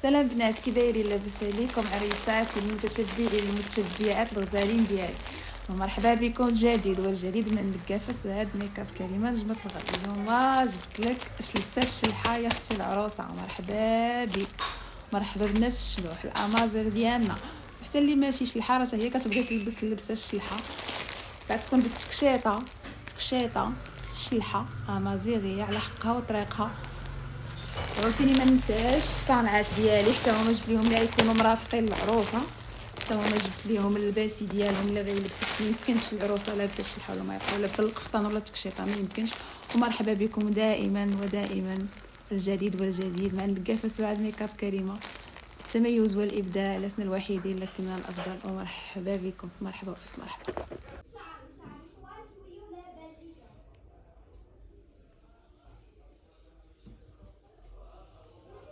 سلام بنات، كي دايرين؟ لاباس عليكم عريسات المتتبعين المتتبعات الغزالين ديالي، ومرحبا بكم جديد والجديد من نقافس هاد ميكاب كريمه نجمه الغد. اليوم جبت لك اش لبسه الشلحه يا اختي العروسه. مرحبا بك، مرحبا بالناس الشلوح الامازيغ ديالنا، حتى اللي ماشي شلحه راه هي كتبغي تلبس اللبسه الشلحه، كتكون بالتكشيطه تكشيطه الشلحه امازيغيه على حقها وطريقها. عاوتاني ما ننساش الصنعات ديالي حتى هما جبت ليهم اللي غيكونوا مرافقين للعروسه، حتى هما جبت ليهم اللباسي ديالهم اللي غيلبسوا. ما يمكنش العروسه لابسه الشلحه ولا ما يبقاو لابسه القفطان ولا التكشيطه، ما يمكنش. ومرحبا بكم دائما ودائما الجديد والجديد مع نقافس بعد ميكاب كريمه، التميز والابداع لسنا الوحيدين لكننا الافضل. ومرحبا بكم، مرحبا بك، مرحبا.